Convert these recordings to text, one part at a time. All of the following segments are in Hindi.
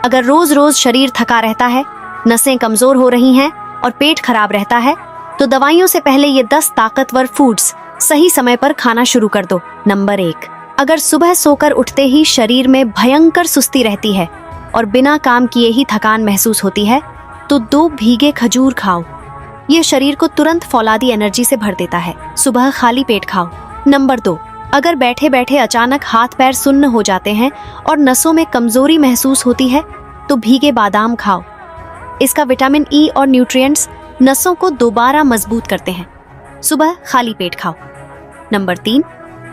अगर रोज रोज शरीर थका रहता है, नसें कमजोर हो रही हैं और पेट खराब रहता है, तो दवाइयों से पहले ये 10 ताकतवर फूड्स सही समय पर खाना शुरू कर दो। नंबर 1, अगर सुबह सोकर उठते ही शरीर में भयंकर सुस्ती रहती है और बिना काम किए ही थकान महसूस होती है, तो 2 भीगे खजूर खाओ। ये शरीर को तुरंत फौलादी एनर्जी से भर देता है। सुबह खाली पेट खाओ। नंबर 2, अगर बैठे बैठे अचानक हाथ पैर सुन्न हो जाते हैं और नसों में कमजोरी महसूस होती है, तो भीगे बादाम खाओ। इसका विटामिन ई और न्यूट्रिएंट्स नसों को दोबारा मजबूत करते हैं। सुबह खाली पेट खाओ। नंबर 3,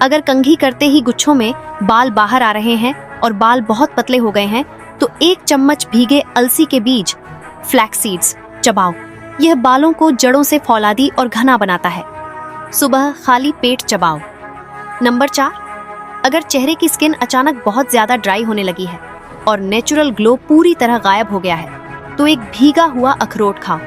अगर कंघी करते ही गुच्छों में बाल बाहर आ रहे हैं और बाल बहुत पतले हो गए हैं, तो 1 चम्मच भीगे अलसी के बीज फ्लैक्स सीड्स चबाओ। यह बालों को जड़ों से फौलादी और घना बनाता है। सुबह खाली पेट चबाओ। नंबर 4, अगर चेहरे की स्किन अचानक बहुत ज्यादा ड्राई होने लगी है और नेचुरल ग्लो पूरी तरह गायब हो गया है, तो एक भीगा हुआ अखरोट खाओ।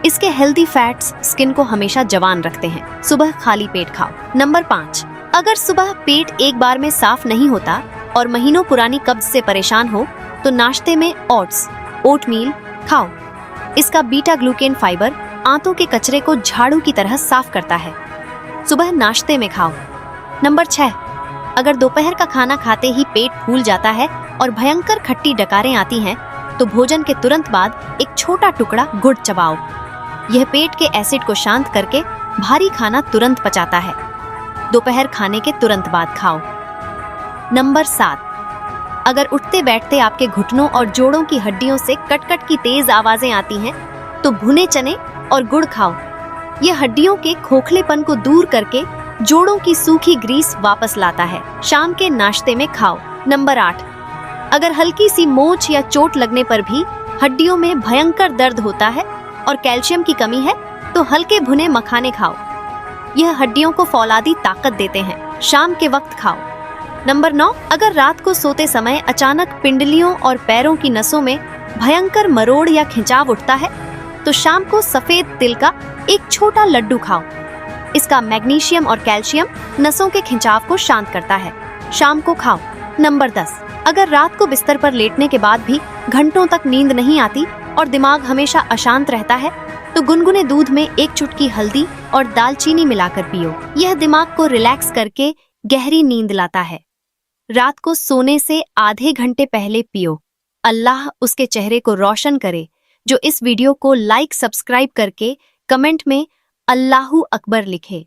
इसके हेल्दी फैट्स स्किन को हमेशा जवान रखते हैं। सुबह खाली पेट खाओ। नंबर 5, अगर सुबह पेट एक बार में साफ नहीं होता और महीनों पुरानी कब्ज से परेशान हो, तो नाश्ते में ओट्स ओटमील खाओ। इसका बीटा ग्लूकेन फाइबर आंतों के कचरे को झाड़ू की तरह साफ करता है। सुबह नाश्ते में खाओ। नंबर 6, अगर दोपहर का खाना खाते ही पेट फूल जाता है और भयंकर खट्टी डकारें आती हैं, तो भोजन के तुरंत बाद एक छोटा टुकड़ा गुड़ चबाओ। यह पेट के एसिड को शांत करके भारी खाना तुरंत पचाता है। दोपहर खाने के तुरंत बाद खाओ। नंबर 7, अगर उठते बैठते आपके घुटनों और जोड़ों की हड्डियों से कट-कट की तेज आवाजें आती हैं, तो भुने चने और गुड़ खाओ। यह हड्डियों के खोखलेपन को दूर करके जोड़ों की सूखी ग्रीस वापस लाता है। शाम के नाश्ते में खाओ। नंबर 8, अगर हल्की सी मोच या चोट लगने पर भी हड्डियों में भयंकर दर्द होता है और कैल्शियम की कमी है, तो हल्के भुने मखाने खाओ। यह हड्डियों को फौलादी ताकत देते हैं। शाम के वक्त खाओ। नंबर 9, अगर रात को सोते समय अचानक पिंडलियों और पैरों की नसों में भयंकर मरोड़ या खिंचाव उठता है, तो शाम को सफेद तिल का एक छोटा लड्डू खाओ। इसका मैग्नीशियम और कैल्शियम नसों के खिंचाव को शांत करता है। शाम को खाओ। नंबर 10, अगर रात को बिस्तर पर लेटने के बाद भी घंटों तक नींद नहीं आती और दिमाग हमेशा अशांत रहता है, तो गुनगुने दूध में 1 चुटकी हल्दी और दालचीनी मिलाकर पियो। यह दिमाग को रिलैक्स करके गहरी नींद लाता है। रात को सोने से आधे घंटे पहले पियो। अल्लाह उसके चेहरे को रोशन करे जो इस वीडियो को लाइक सब्सक्राइब करके कमेंट में अल्लाहू अकबर लिखे।